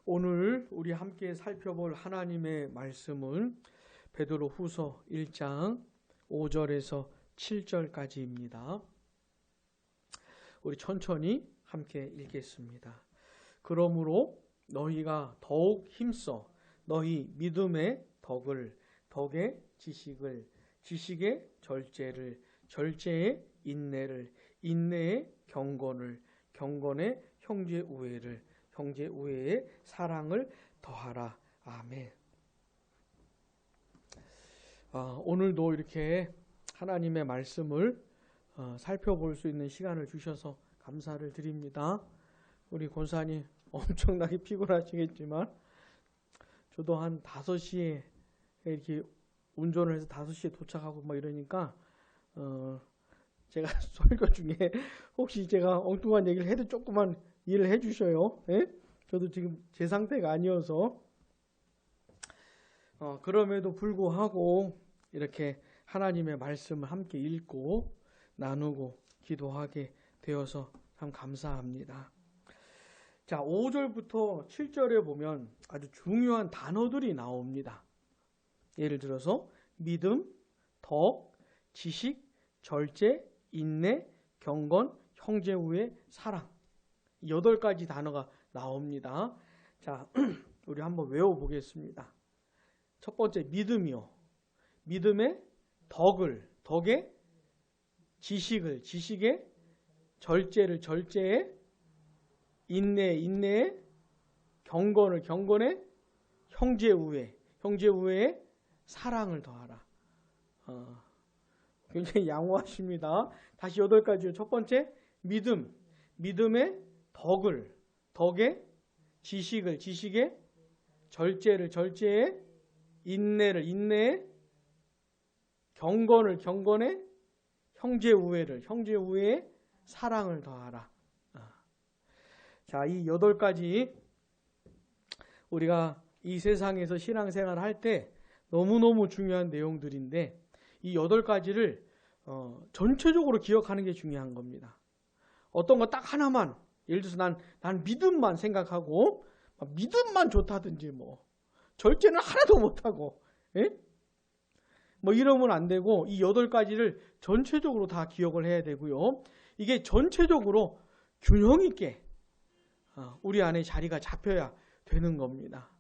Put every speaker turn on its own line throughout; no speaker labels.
오늘 우리 함께 살펴볼 하나님의 말씀은 베드로후서 1장 5절에서 7절까지입니다. 우리 천천히 함께 읽겠습니다. 그러므로 너희가 더욱 힘써 너희 믿음의 덕의 지식을, 지식의 절제를, 절제의 인내를, 인내의 경건을, 경건의 형제 우애를, 형제 우애의 사랑을 더하라. 아멘. 오늘도 이렇게 하나님의 말씀을 살펴볼 수 있는 시간을 주셔서 감사를 드립니다. 우리 권사님 엄청나게 피곤하시겠지만 저도 한 5시에 이렇게 운전을 해서 5시에 도착하고 막 이러니까 제가 설교 중에 혹시 제가 엉뚱한 얘기를 해도 조금만 이해를 해 주셔요. 예? 저도 지금 제 상태가 아니어서 그럼에도 불구하고 이렇게 하나님의 말씀을 함께 읽고 나누고 기도하게 되어서 참 감사합니다. 자, 5절부터 7절에 보면 아주 중요한 단어들이 나옵니다. 예를 들어서 믿음, 덕, 지식, 절제, 인내, 경건, 형제 우애, 사랑. 8가지 단어가 나옵니다. 자, 우리 한번 외워보겠습니다. 첫 번째 믿음이요. 믿음의 덕의 지식을, 지식의 절제를, 절제의 인내의 경건을, 경건의 형제 우애, 형제 우애의 사랑을 더하라. 굉장히 양호하십니다. 다시 8가지요. 첫 번째 믿음의 덕의 지식을, 지식의 절제를, 절제의 인내를, 인내의 경건을, 경건의 형제 우애를, 형제 우애의 사랑을 더하라. 자, 이 8가지 우리가 이 세상에서 신앙생활을 할 때 너무너무 중요한 내용들인데 이 8가지를 전체적으로 기억하는 게 중요한 겁니다. 어떤 거 딱 하나만, 예를 들어서 난 믿음만 생각하고 믿음만 좋다든지 절제는 하나도 못하고 이러면 안 되고 이 8가지를 전체적으로 다 기억을 해야 되고요. 이게 전체적으로 균형 있게 우리 안에 자리가 잡혀야 되는 겁니다.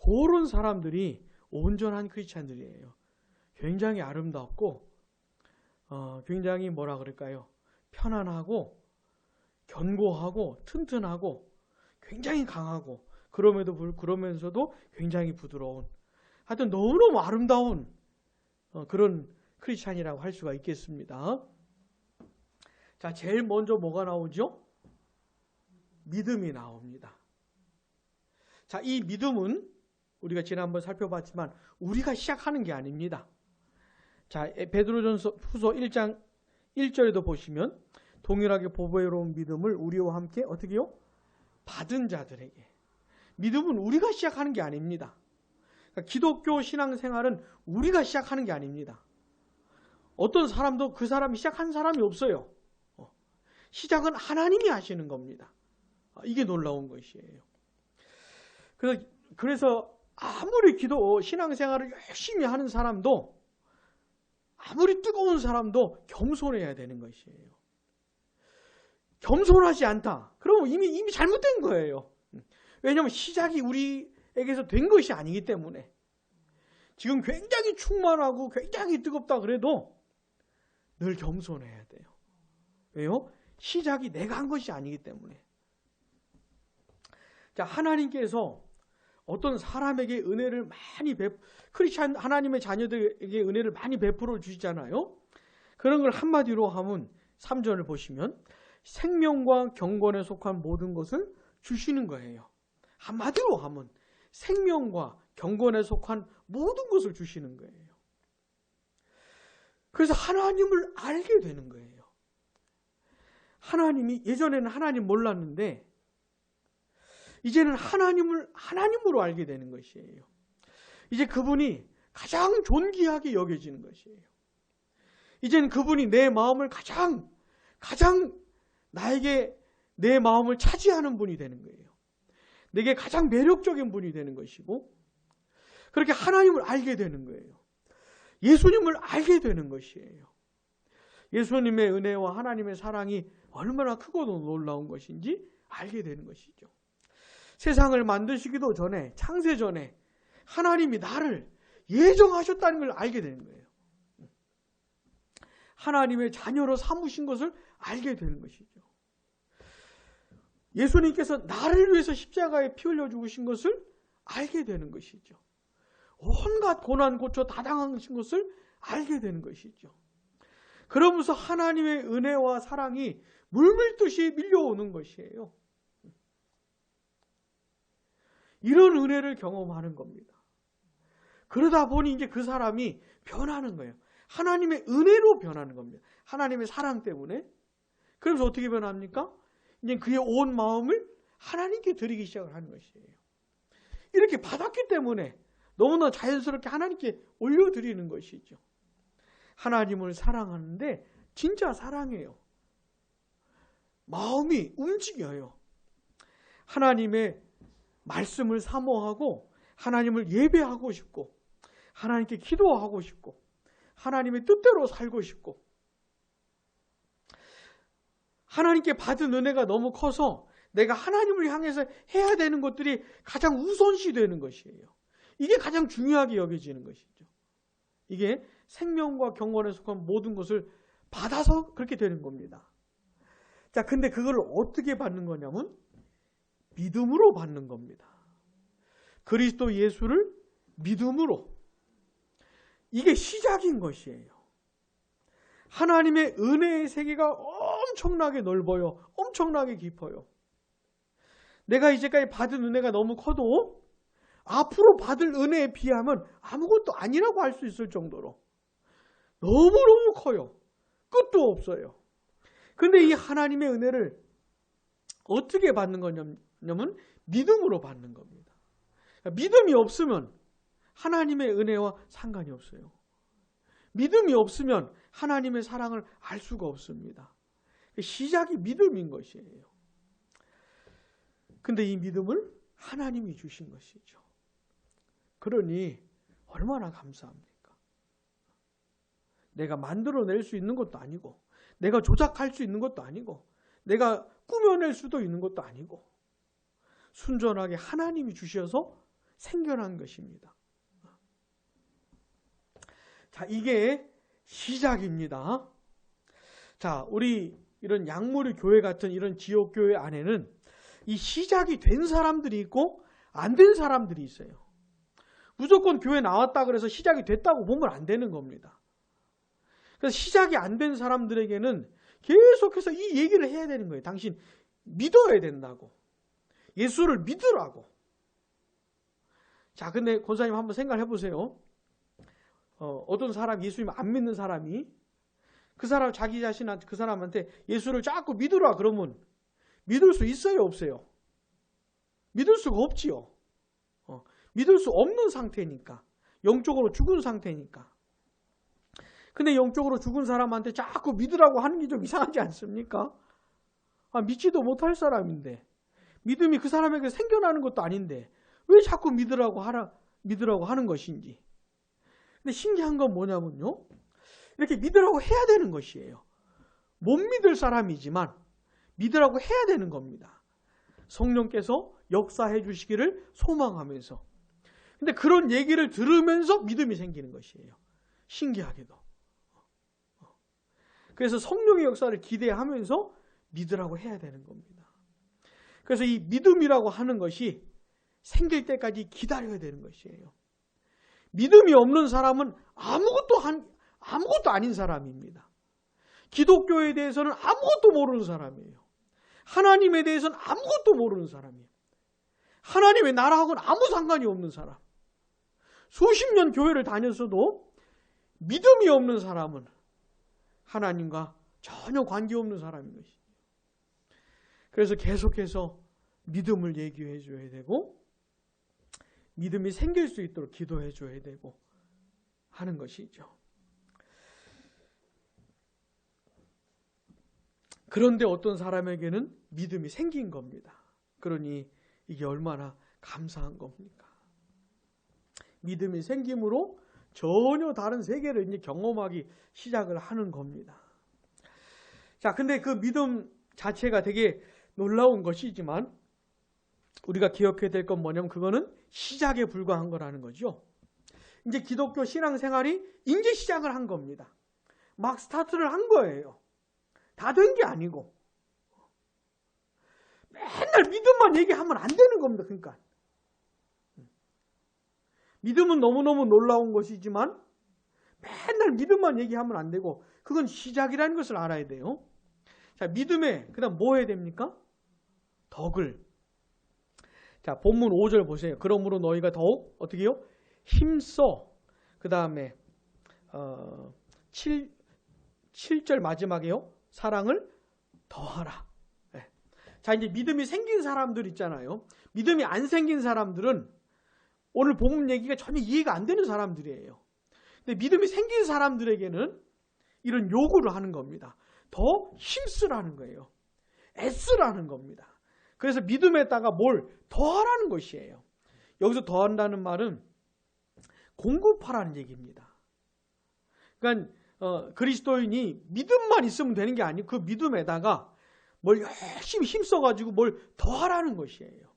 그런 사람들이 온전한 크리스찬들이에요. 굉장히 아름답고 굉장히 편안하고 견고하고 튼튼하고 굉장히 강하고 그러면서도 굉장히 부드러운, 하여튼 너무너무 아름다운 그런 크리스찬이라고 할 수가 있겠습니다. 자, 제일 먼저 뭐가 나오죠? 믿음이 나옵니다. 자, 이 믿음은 우리가 지난번 살펴봤지만 우리가 시작하는 게 아닙니다. 자, 베드로전서 후서 1장 1절에도 보시면 동일하게 보배로운 믿음을 우리와 함께 어떻게 해요? 받은 자들에게. 믿음은 우리가 시작하는 게 아닙니다. 그러니까 기독교 신앙생활은 우리가 시작하는 게 아닙니다. 어떤 사람도 그 사람이 시작한 사람이 없어요. 시작은 하나님이 하시는 겁니다. 이게 놀라운 것이에요. 그래서 아무리 신앙생활을 열심히 하는 사람도, 아무리 뜨거운 사람도 겸손해야 되는 것이에요. 겸손하지 않다. 그러면 이미 잘못된 거예요. 왜냐하면 시작이 우리에게서 된 것이 아니기 때문에. 지금 굉장히 충만하고 굉장히 뜨겁다 그래도 늘 겸손해야 돼요. 왜요? 시작이 내가 한 것이 아니기 때문에. 자, 하나님께서 어떤 사람에게 은혜를 많이 크리스찬 하나님의 자녀들에게 은혜를 많이 베풀어 주시잖아요. 그런 걸 한마디로 하면 3절을 보시면 생명과 경건에 속한 모든 것을 주시는 거예요. 한마디로 하면 생명과 경건에 속한 모든 것을 주시는 거예요. 그래서 하나님을 알게 되는 거예요. 예전에는 하나님 몰랐는데 이제는 하나님으로 알게 되는 것이에요. 이제 그분이 가장 존귀하게 여겨지는 것이에요. 이제는 그분이 내 마음을 가장 나에게 내 마음을 차지하는 분이 되는 거예요. 내게 가장 매력적인 분이 되는 것이고, 그렇게 하나님을 알게 되는 거예요. 예수님을 알게 되는 것이에요. 예수님의 은혜와 하나님의 사랑이 얼마나 크고도 놀라운 것인지 알게 되는 것이죠. 세상을 만드시기도 전에, 창세 전에 하나님이 나를 예정하셨다는 걸 알게 되는 거예요. 하나님의 자녀로 삼으신 것을 알게 되는 것이죠. 예수님께서 나를 위해서 십자가에 피 흘려 죽으신 것을 알게 되는 것이죠. 온갖 고난 고초 다 당하신 것을 알게 되는 것이죠. 그러면서 하나님의 은혜와 사랑이 물밀듯이 밀려오는 것이에요. 이런 은혜를 경험하는 겁니다. 그러다 보니 이제 그 사람이 변하는 거예요. 하나님의 은혜로 변하는 겁니다. 하나님의 사랑 때문에. 그래서 어떻게 변합니까? 이제 그의 온 마음을 하나님께 드리기 시작을 하는 것이에요. 이렇게 받았기 때문에 너무나 자연스럽게 하나님께 올려드리는 것이죠. 하나님을 사랑하는데 진짜 사랑해요. 마음이 움직여요. 하나님의 말씀을 사모하고 하나님을 예배하고 싶고 하나님께 기도하고 싶고 하나님의 뜻대로 살고 싶고 하나님께 받은 은혜가 너무 커서 내가 하나님을 향해서 해야 되는 것들이 가장 우선시 되는 것이에요. 이게 가장 중요하게 여겨지는 것이죠. 이게 생명과 경건에 속한 모든 것을 받아서 그렇게 되는 겁니다. 자, 근데 그걸 어떻게 받는 거냐면 믿음으로 받는 겁니다. 그리스도 예수를 믿음으로. 이게 시작인 것이에요. 하나님의 은혜의 세계가 엄청나게 넓어요. 엄청나게 깊어요. 내가 이제까지 받은 은혜가 너무 커도 앞으로 받을 은혜에 비하면 아무것도 아니라고 할 수 있을 정도로 너무너무 커요. 끝도 없어요. 근데 이 하나님의 은혜를 어떻게 받는 거냐면 믿음으로 받는 겁니다. 믿음이 없으면 하나님의 은혜와 상관이 없어요. 믿음이 없으면 하나님의 사랑을 알 수가 없습니다. 시작이 믿음인 것이에요. 근데 이 믿음을 하나님이 주신 것이죠. 그러니 얼마나 감사합니까? 내가 만들어낼 수 있는 것도 아니고 내가 조작할 수 있는 것도 아니고 내가 꾸며낼 수도 있는 것도 아니고 순전하게 하나님이 주셔서 생겨난 것입니다. 자, 이게 시작입니다. 자, 우리 이런 양무리 교회 같은 이런 지역 교회 안에는 이 시작이 된 사람들이 있고 안 된 사람들이 있어요. 무조건 교회 나왔다 그래서 시작이 됐다고 보면 안 되는 겁니다. 그래서 시작이 안 된 사람들에게는 계속해서 이 얘기를 해야 되는 거예요. 당신 믿어야 된다고. 예수를 믿으라고. 자, 근데 권사님 한번 생각해 보세요. 어떤 사람 예수님 안 믿는 사람이 그 사람 자기 자신한테 그 사람한테 예수를 자꾸 믿으라 그러면 믿을 수 있어요, 없어요? 믿을 수가 없지요. 믿을 수 없는 상태니까. 영적으로 죽은 상태니까. 근데 영적으로 죽은 사람한테 자꾸 믿으라고 하는 게 좀 이상하지 않습니까? 믿지도 못할 사람인데 믿음이 그 사람에게 생겨나는 것도 아닌데 왜 자꾸 믿으라고 하는 것인지. 근데 신기한 건 뭐냐면요. 이렇게 믿으라고 해야 되는 것이에요. 못 믿을 사람이지만 믿으라고 해야 되는 겁니다. 성령께서 역사해 주시기를 소망하면서. 근데 그런 얘기를 들으면서 믿음이 생기는 것이에요. 신기하게도. 그래서 성령의 역사를 기대하면서 믿으라고 해야 되는 겁니다. 그래서 이 믿음이라고 하는 것이 생길 때까지 기다려야 되는 것이에요. 믿음이 없는 사람은 아무것도 아닌 사람입니다. 기독교에 대해서는 아무것도 모르는 사람이에요. 하나님에 대해서는 아무것도 모르는 사람이에요. 하나님의 나라하고는 아무 상관이 없는 사람. 수십 년 교회를 다녔어도 믿음이 없는 사람은 하나님과 전혀 관계없는 사람인 것이죠. 그래서 계속해서 믿음을 얘기해 줘야 되고 믿음이 생길 수 있도록 기도해 줘야 되고 하는 것이죠. 그런데 어떤 사람에게는 믿음이 생긴 겁니다. 그러니 이게 얼마나 감사한 겁니까? 믿음이 생김으로 전혀 다른 세계를 이제 경험하기 시작을 하는 겁니다. 자, 근데 그 믿음 자체가 되게 놀라운 것이지만 우리가 기억해야 될 건 뭐냐면 그거는 시작에 불과한 거라는 거죠. 이제 기독교 신앙생활이 이제 시작을 한 겁니다. 막 스타트를 한 거예요. 다 된 게 아니고. 맨날 믿음만 얘기하면 안 되는 겁니다. 그러니까. 믿음은 너무너무 놀라운 것이지만 맨날 믿음만 얘기하면 안 되고 그건 시작이라는 것을 알아야 돼요. 자, 믿음에 그다음 뭐 해야 됩니까? 덕을. 자, 본문 5절 보세요. 그러므로 너희가 더욱 어떻게 해요? 힘써. 그 다음에 7절 마지막에요. 사랑을 더하라. 네. 자, 이제 믿음이 생긴 사람들 있잖아요. 믿음이 안 생긴 사람들은 오늘 복음 얘기가 전혀 이해가 안 되는 사람들이에요. 근데 믿음이 생긴 사람들에게는 이런 요구를 하는 겁니다. 더 힘쓰라는 거예요. 애쓰라는 겁니다. 그래서 믿음에다가 뭘 더하라는 것이에요. 여기서 더한다는 말은 공급하라는 얘기입니다. 그러니까 그리스도인이 믿음만 있으면 되는 게 아니고 그 믿음에다가 뭘 열심히 힘써가지고 뭘 더하라는 것이에요.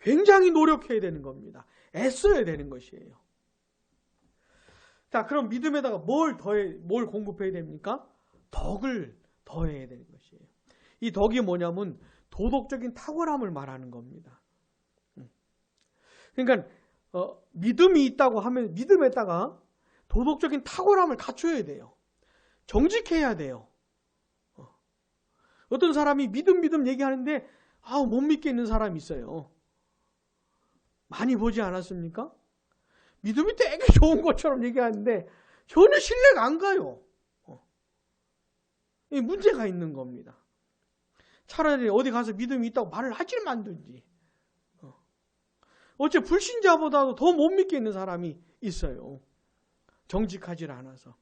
굉장히 노력해야 되는 겁니다. 애써야 되는 것이에요. 자, 그럼 믿음에다가 뭘 공급해야 됩니까? 덕을 더해야 되는 것이에요. 이 덕이 뭐냐면 도덕적인 탁월함을 말하는 겁니다. 그러니까 믿음이 있다고 하면 믿음에다가 도덕적인 탁월함을 갖춰야 돼요. 정직해야 돼요. 어떤 사람이 믿음 얘기하는데 못 믿겠는 사람이 있어요. 많이 보지 않았습니까? 믿음이 되게 좋은 것처럼 얘기하는데 전혀 신뢰가 안 가요. 이 문제가 있는 겁니다. 차라리 어디 가서 믿음이 있다고 말을 하지를 말든지. 어째 불신자보다도 더 못 믿겠는 사람이 있어요. 정직하지 않아서.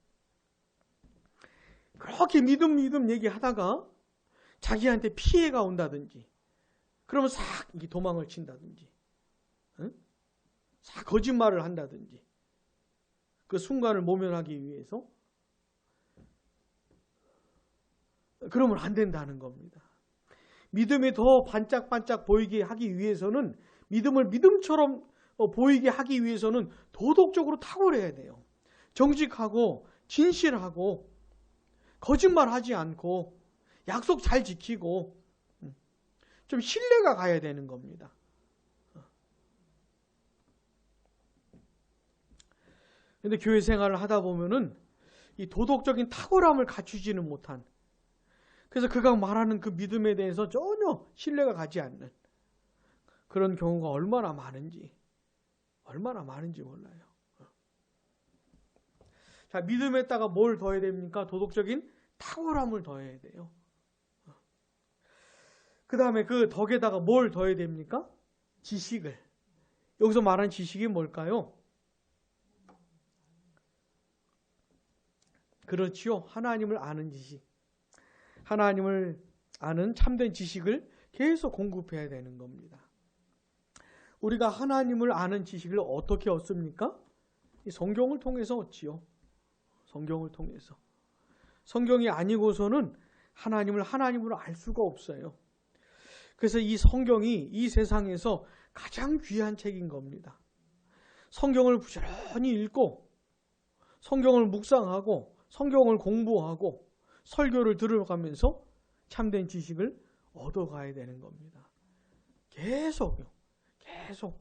그렇게 믿음 얘기하다가 자기한테 피해가 온다든지 그러면 싹 도망을 친다든지 싹 거짓말을 한다든지 그 순간을 모면하기 위해서 그러면 안 된다는 겁니다. 믿음이 더 반짝반짝 보이게 하기 위해서는 믿음을 믿음처럼 보이게 하기 위해서는 도덕적으로 탁월해야 돼요. 정직하고 진실하고 거짓말하지 않고 약속 잘 지키고 좀 신뢰가 가야 되는 겁니다. 근데 교회 생활을 하다 보면은 이 도덕적인 탁월함을 갖추지는 못한, 그래서 그가 말하는 그 믿음에 대해서 전혀 신뢰가 가지 않는 그런 경우가 얼마나 많은지 몰라요. 자, 믿음에다가 뭘 더해야 됩니까? 도덕적인 탁월함을 더해야 돼요. 그 다음에 그 덕에다가 뭘 더해야 됩니까? 지식을. 여기서 말하는 지식이 뭘까요? 그렇지요. 하나님을 아는 지식. 하나님을 아는 참된 지식을 계속 공급해야 되는 겁니다. 우리가 하나님을 아는 지식을 어떻게 얻습니까? 이 성경을 통해서 얻지요. 성경을 통해서. 성경이 아니고서는 하나님을 하나님으로 알 수가 없어요. 그래서 이 성경이 이 세상에서 가장 귀한 책인 겁니다. 성경을 부지런히 읽고 성경을 묵상하고 성경을 공부하고 설교를 들어가면서 참된 지식을 얻어가야 되는 겁니다. 계속요. 계속.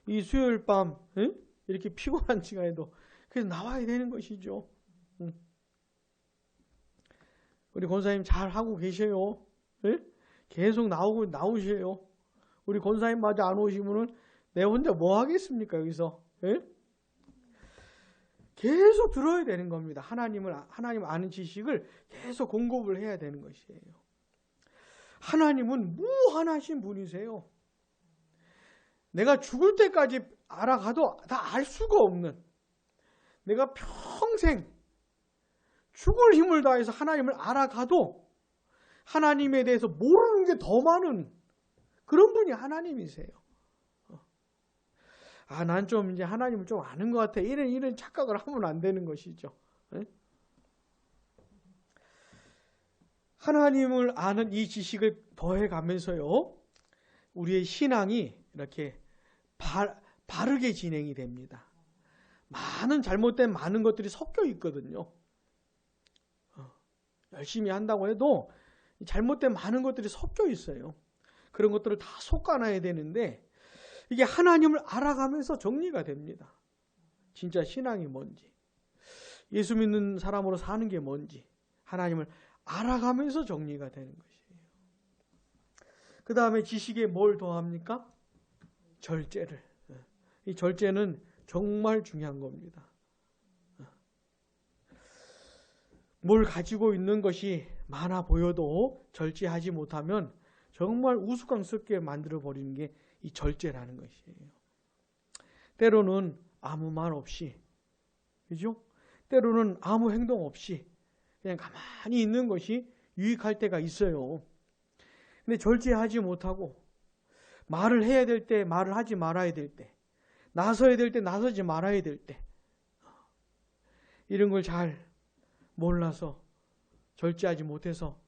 이 수요일 밤 이렇게 피곤한 시간에도 그래서 나와야 되는 것이죠. 우리 권사님 잘 하고 계셔요. 계속 나오셔요. 우리 권사님마저 안 오시면은 내 혼자 뭐 하겠습니까 여기서? 계속 들어야 되는 겁니다. 하나님 아는 지식을 계속 공급을 해야 되는 것이에요. 하나님은 무한하신 분이세요. 내가 죽을 때까지 알아가도 다 알 수가 없는, 내가 평생 죽을 힘을 다해서 하나님을 알아가도 하나님에 대해서 모르는 게 더 많은 그런 분이 하나님이세요. 난 좀 이제 하나님을 좀 아는 것 같아. 이런 착각을 하면 안 되는 것이죠. 하나님을 아는 이 지식을 더해가면서요, 우리의 신앙이 이렇게 바르게 진행이 됩니다. 잘못된 많은 것들이 섞여 있거든요. 열심히 한다고 해도 잘못된 많은 것들이 섞여 있어요. 그런 것들을 다 솎아놔야 되는데 이게 하나님을 알아가면서 정리가 됩니다. 진짜 신앙이 뭔지, 예수 믿는 사람으로 사는 게 뭔지 하나님을 알아가면서 정리가 되는 것이에요. 그 다음에 지식에 뭘 더합니까? 절제를. 이 절제는 정말 중요한 겁니다. 뭘 가지고 있는 것이 많아 보여도 절제하지 못하면 정말 우스꽝스럽게 만들어버리는 게 이 절제라는 것이에요. 때로는 아무 말 없이, 그죠? 때로는 아무 행동 없이 그냥 가만히 있는 것이 유익할 때가 있어요. 근데 절제하지 못하고 말을 해야 될 때 말을 하지 말아야 될 때, 나서야 될 때 나서지 말아야 될 때, 이런 걸 잘 몰라서 절제하지 못해서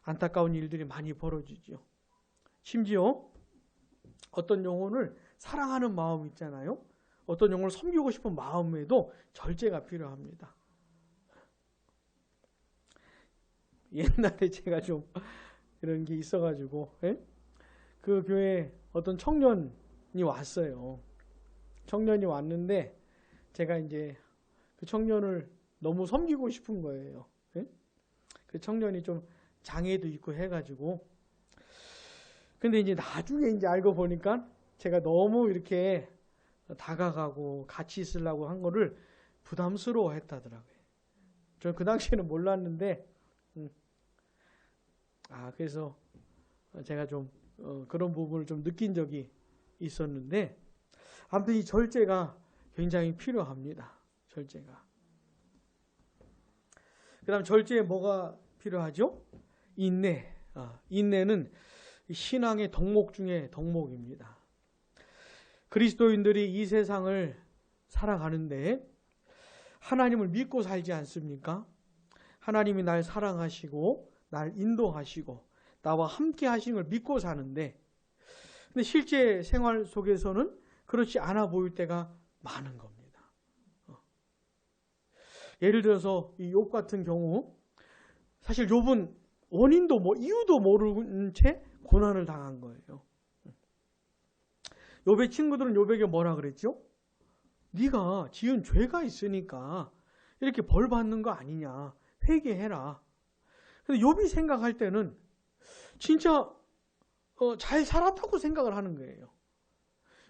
안타까운 일들이 많이 벌어지죠. 심지어 어떤 영혼을 사랑하는 마음 있잖아요. 어떤 영혼을 섬기고 싶은 마음에도 절제가 필요합니다. 옛날에 제가 좀 이런 게 있어가지고, 그 교회에 어떤 청년이 왔어요. 청년이 왔는데 제가 이제 그 청년을 너무 섬기고 싶은 거예요. 그 청년이 좀 장애도 있고 해가지고. 근데 이제 나중에 이제 알고 보니까 제가 너무 이렇게 다가가고 같이 있으려고 한 거를 부담스러워 했다더라고요. 저는 그 당시에는 몰랐는데, 그래서 제가 좀 그런 부분을 좀 느낀 적이 있었는데, 아무튼 이 절제가 굉장히 필요합니다. 절제가. 그 다음 절제에 뭐가 필요하죠? 인내. 인내는 신앙의 덕목 중에 덕목입니다. 그리스도인들이 이 세상을 살아가는데 하나님을 믿고 살지 않습니까? 하나님이 날 사랑하시고 날 인도하시고 나와 함께 하신 걸 믿고 사는데, 근데 실제 생활 속에서는 그렇지 않아 보일 때가 많은 겁니다. 예를 들어서 이 욥 같은 경우, 사실 욥은 원인도 이유도 모르는 채 고난을 당한 거예요. 욥의 친구들은 욥에게 뭐라 그랬죠? 네가 지은 죄가 있으니까 이렇게 벌 받는 거 아니냐, 회개해라. 근데 욥이 생각할 때는 진짜 잘 살았다고 생각을 하는 거예요.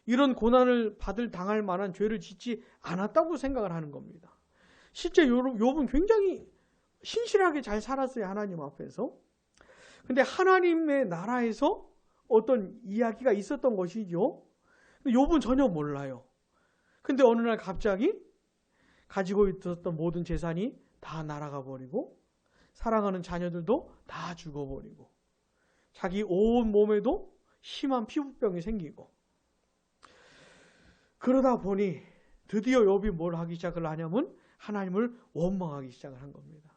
이런 고난을 당할 만한 죄를 짓지 않았다고 생각을 하는 겁니다. 실제 욥은 굉장히 신실하게 잘 살았어요, 하나님 앞에서. 근데 하나님의 나라에서 어떤 이야기가 있었던 것이죠. 근데 욥은 전혀 몰라요. 근데 어느 날 갑자기 가지고 있었던 모든 재산이 다 날아가 버리고 사랑하는 자녀들도 다 죽어버리고 자기 온 몸에도 심한 피부병이 생기고, 그러다 보니 드디어 욥이 뭘 하기 시작을 하냐면 하나님을 원망하기 시작을 한 겁니다.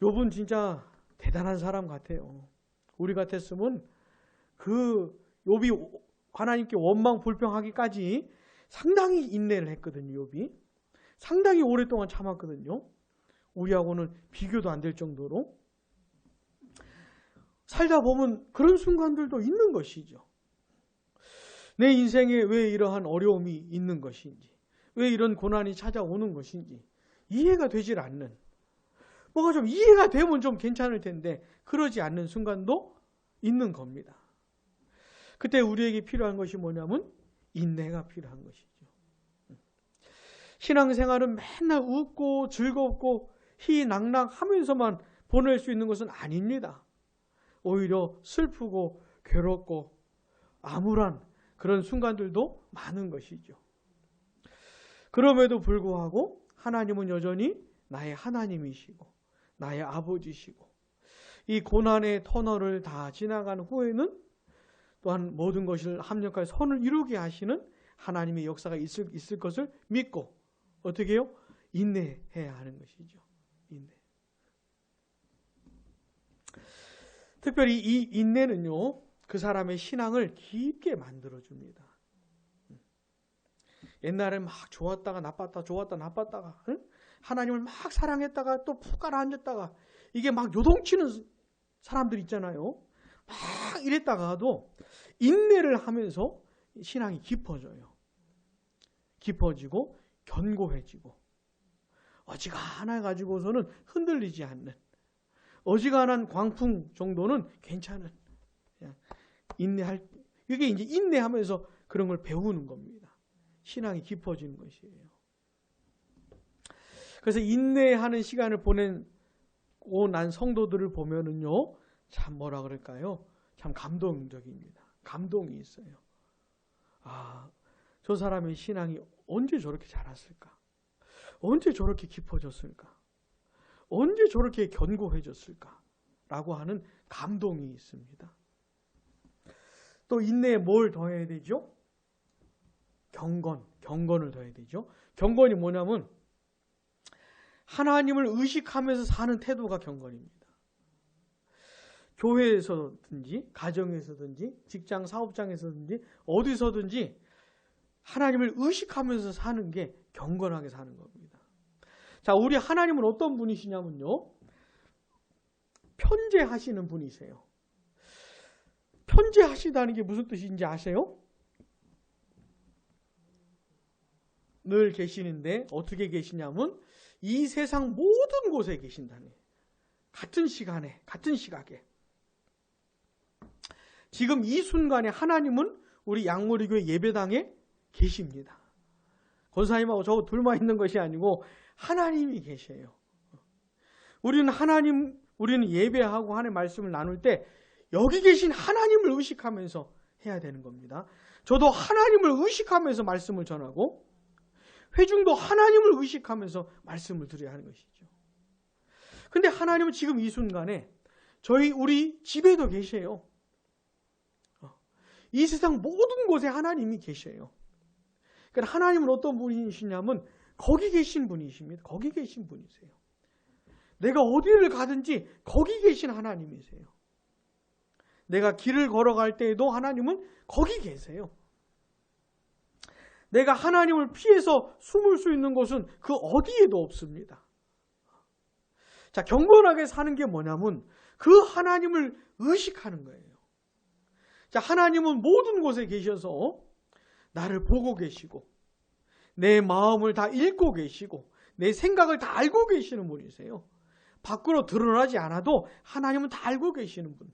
욥은 진짜 대단한 사람 같아요. 우리 같았으면 그 욥이 하나님께 원망 불평하기까지 상당히 인내를 했거든요. 욥이 상당히 오랫동안 참았거든요. 우리하고는 비교도 안 될 정도로. 살다 보면 그런 순간들도 있는 것이죠. 내 인생에 왜 이러한 어려움이 있는 것인지, 왜 이런 고난이 찾아오는 것인지 이해가 되질 않는, 뭐가 좀 이해가 되면 좀 괜찮을 텐데 그러지 않는 순간도 있는 겁니다. 그때 우리에게 필요한 것이 뭐냐면 인내가 필요한 것이죠. 신앙생활은 맨날 웃고 즐겁고 희낙낙하면서만 보낼 수 있는 것은 아닙니다. 오히려 슬프고 괴롭고 암울한 그런 순간들도 많은 것이죠. 그럼에도 불구하고 하나님은 여전히 나의 하나님이시고 나의 아버지시고 이 고난의 터널을 다 지나간 후에는 또한 모든 것을 합력하여 선을 이루게 하시는 하나님의 역사가 있을 것을 믿고 어떻게 해요? 인내해야 하는 것이죠. 인내. 특별히 이 인내는요, 그 사람의 신앙을 깊게 만들어줍니다. 옛날에 막 좋았다가 나빴다, 좋았다 나빴다가, 응? 하나님을 막 사랑했다가 또 푹 가라앉았다가, 이게 막 요동치는 사람들 있잖아요. 막 이랬다가도 인내를 하면서 신앙이 깊어져요. 깊어지고 견고해지고, 어지간해 가지고서는 흔들리지 않는, 어지간한 광풍 정도는 괜찮은, 그냥 인내할, 이게 이제 인내하면서 그런 걸 배우는 겁니다. 신앙이 깊어지는 것이에요. 그래서 인내하는 시간을 보내고 난 성도들을 보면은요, 참 뭐라 그럴까요? 참 감동적입니다. 감동이 있어요. 아, 저 사람의 신앙이 언제 저렇게 자랐을까? 언제 저렇게 깊어졌을까? 언제 저렇게 견고해졌을까? 라고 하는 감동이 있습니다. 또 인내에 뭘 더해야 되죠? 경건을 더해야 되죠. 경건이 뭐냐면 하나님을 의식하면서 사는 태도가 경건입니다. 교회에서든지 가정에서든지 직장 사업장에서든지 어디서든지 하나님을 의식하면서 사는 게 경건하게 사는 겁니다. 자, 우리 하나님은 어떤 분이시냐면요, 편재하시는 분이세요. 편재하시다는 게 무슨 뜻인지 아세요? 늘 계시는데 어떻게 계시냐면 이 세상 모든 곳에 계신다는 거예요. 같은 시간에, 같은 시각에. 지금 이 순간에 하나님은 우리 양모리교회 예배당에 계십니다. 권사님하고 저 둘만 있는 것이 아니고 하나님이 계셔요. 우리는 예배하고 하나님의 말씀을 나눌 때 여기 계신 하나님을 의식하면서 해야 되는 겁니다. 저도 하나님을 의식하면서 말씀을 전하고 회중도 하나님을 의식하면서 말씀을 드려야 하는 것이죠. 근데 하나님은 지금 이 순간에 우리 집에도 계세요. 이 세상 모든 곳에 하나님이 계셔요. 그러니까 하나님은 어떤 분이시냐면 거기 계신 분이십니다. 거기 계신 분이세요. 내가 어디를 가든지 거기 계신 하나님이세요. 내가 길을 걸어갈 때에도 하나님은 거기 계세요. 내가 하나님을 피해서 숨을 수 있는 곳은 그 어디에도 없습니다. 자, 경건하게 사는 게 뭐냐면 그 하나님을 의식하는 거예요. 자, 하나님은 모든 곳에 계셔서 나를 보고 계시고 내 마음을 다 읽고 계시고 내 생각을 다 알고 계시는 분이세요. 밖으로 드러나지 않아도 하나님은 다 알고 계시는 분.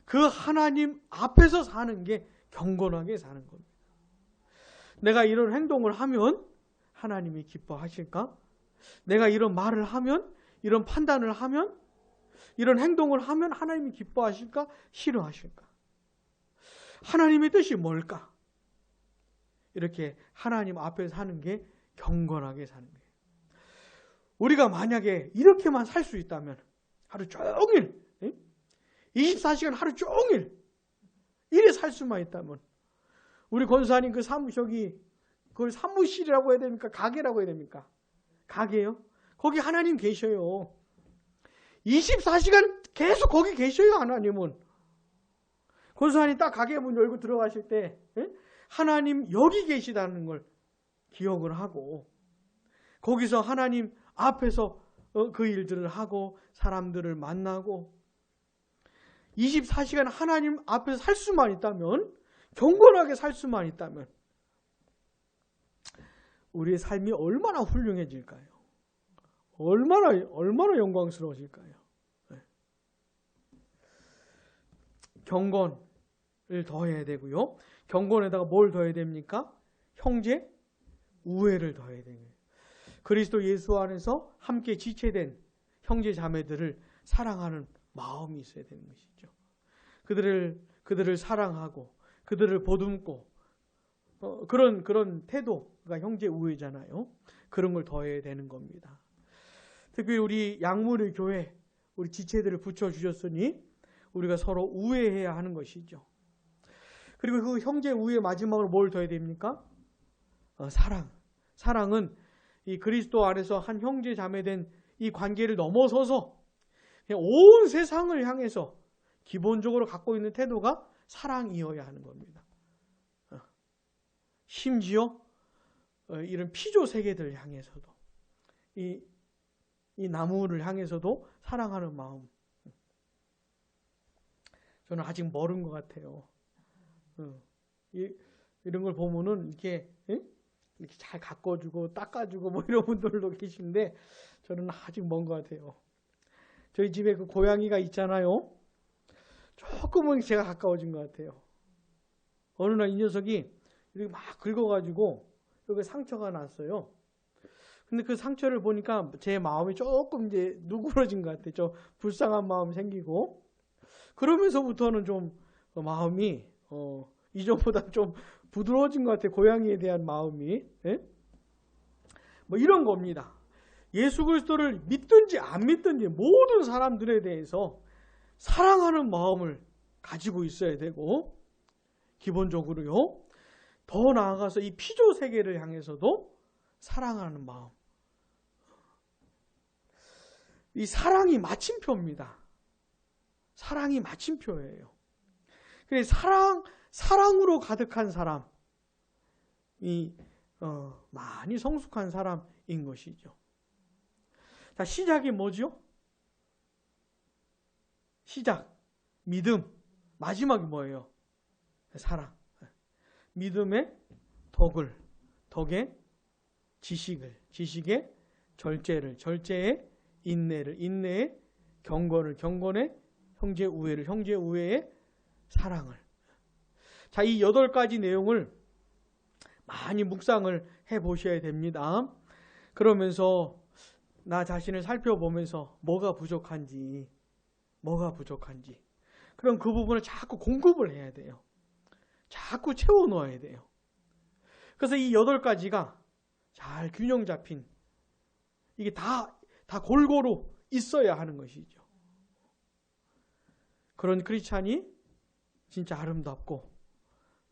그 하나님 앞에서 사는 게 경건하게 사는 겁니다. 내가 이런 행동을 하면 하나님이 기뻐하실까? 내가 이런 말을 하면, 이런 판단을 하면, 이런 행동을 하면 하나님이 기뻐하실까? 싫어하실까? 하나님의 뜻이 뭘까? 이렇게 하나님 앞에 사는 게 경건하게 사는 거예요. 우리가 만약에 이렇게만 살 수 있다면 하루 종일 24시간 하루 종일 이래 살 수만 있다면 우리 권사님 그 사무실이 그걸 사무실이라고 해야 됩니까? 가게라고 해야 됩니까? 가게요? 거기 하나님 계셔요. 24시간 계속 거기 계셔요. 하나님은. 권사님 딱 가게 문 열고 들어가실 때 하나님 여기 계시다는 걸 기억을 하고 거기서 하나님 앞에서 그 일들을 하고 사람들을 만나고 24시간 하나님 앞에서 살 수만 있다면, 경건하게 살 수만 있다면 우리의 삶이 얼마나 훌륭해질까요? 얼마나 영광스러워질까요? 네. 경건을 더해야 되고요. 경건에다가 뭘 더해야 됩니까? 형제 우애를 더해야 돼요. 그리스도 예수 안에서 함께 지체된 형제 자매들을 사랑하는 마음이 있어야 되는 것이죠. 그들을 사랑하고 그들을 보듬고 그런 태도가 형제 우애잖아요. 그런 걸 더해야 되는 겁니다. 특히 우리 양무리 교회 우리 지체들을 붙여주셨으니 우리가 서로 우애해야 하는 것이죠. 그리고 그 형제 우애 마지막으로 뭘 더해야 됩니까? 사랑. 사랑은 이 그리스도 안에서 한 형제 자매된 이 관계를 넘어서서 그냥 온 세상을 향해서 기본적으로 갖고 있는 태도가 사랑이어야 하는 겁니다. 심지어 이런 피조 세계들 향해서도 이 나무를 향해서도 사랑하는 마음. 저는 아직 멀은 것 같아요. 이런 걸 보면은 이렇게 잘 가꿔주고 닦아주고 뭐 이런 분들도 계신데 저는 아직 먼 것 같아요. 저희 집에 그 고양이가 있잖아요. 조금은 제가 가까워진 것 같아요. 어느 날 이 녀석이 이렇게 막 긁어가지고 여기 상처가 났어요. 근데 그 상처를 보니까 제 마음이 조금 이제 누그러진 것 같아요. 좀 불쌍한 마음이 생기고 그러면서부터는 좀 마음이 이전보다 좀 부드러워진 것 같아요. 고양이에 대한 마음이. 뭐 이런 겁니다. 예수 그리스도를 믿든지 안 믿든지 모든 사람들에 대해서 사랑하는 마음을 가지고 있어야 되고 기본적으로요. 더 나아가서 이 피조 세계를 향해서도 사랑하는 마음. 이 사랑이 마침표입니다. 사랑이 마침표예요. 그래서 사랑으로 가득한 사람이 많이 성숙한 사람인 것이죠. 자, 시작이 뭐죠? 시작, 믿음. 마지막이 뭐예요? 사랑. 믿음의 덕에 지식의 절제의 인내의 경건의 형제 우애의 사랑을. 자, 이 8가지 내용을 많이 묵상을 해 보셔야 됩니다. 그러면서 나 자신을 살펴보면서 뭐가 부족한지 그럼 그 부분을 자꾸 공급을 해야 돼요. 자꾸 채워 넣어야 돼요. 그래서 이 8가지가 잘 균형 잡힌 이게 다 골고루 있어야 하는 것이죠. 그런 크리스찬이 진짜 아름답고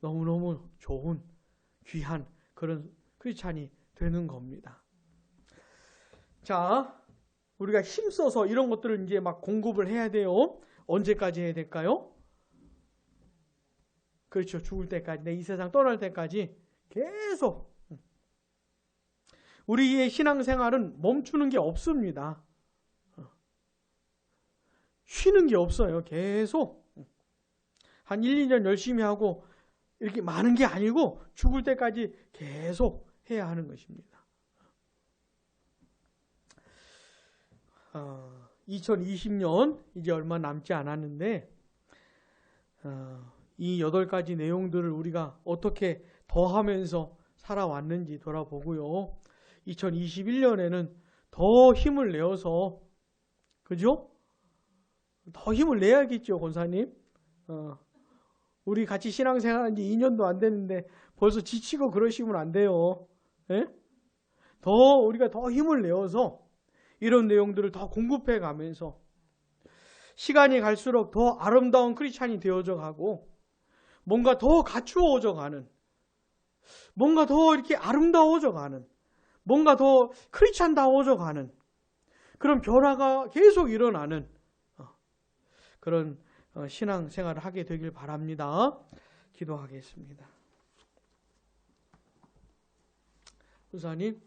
너무너무 좋은 귀한 그런 크리스찬이 되는 겁니다. 자, 우리가 힘써서 이런 것들을 이제 막 공급을 해야 돼요. 언제까지 해야 될까요? 그렇죠. 죽을 때까지, 내 이 세상 떠날 때까지 계속. 우리의 신앙생활은 멈추는 게 없습니다. 쉬는 게 없어요. 계속. 한 1, 2년 열심히 하고 이렇게 많은 게 아니고 죽을 때까지 계속 해야 하는 것입니다. 2020년 이제 얼마 남지 않았는데 이 8가지 내용들을 우리가 어떻게 더하면서 살아왔는지 돌아보고요. 2021년에는 더 힘을 내어서, 그죠? 더 힘을 내야겠죠, 권사님. 우리 같이 신앙생활한 지 2년도 안 됐는데 벌써 지치고 그러시면 안 돼요. 예? 우리가 더 힘을 내어서 이런 내용들을 더 공급해 가면서 시간이 갈수록 더 아름다운 크리스찬이 되어져 가고 뭔가 더 갖추어져 가는, 뭔가 더 이렇게 아름다워져 가는, 뭔가 더 크리스찬다워져 가는 그런 변화가 계속 일어나는 그런 신앙생활을 하게 되길 바랍니다. 기도하겠습니다. 부사님,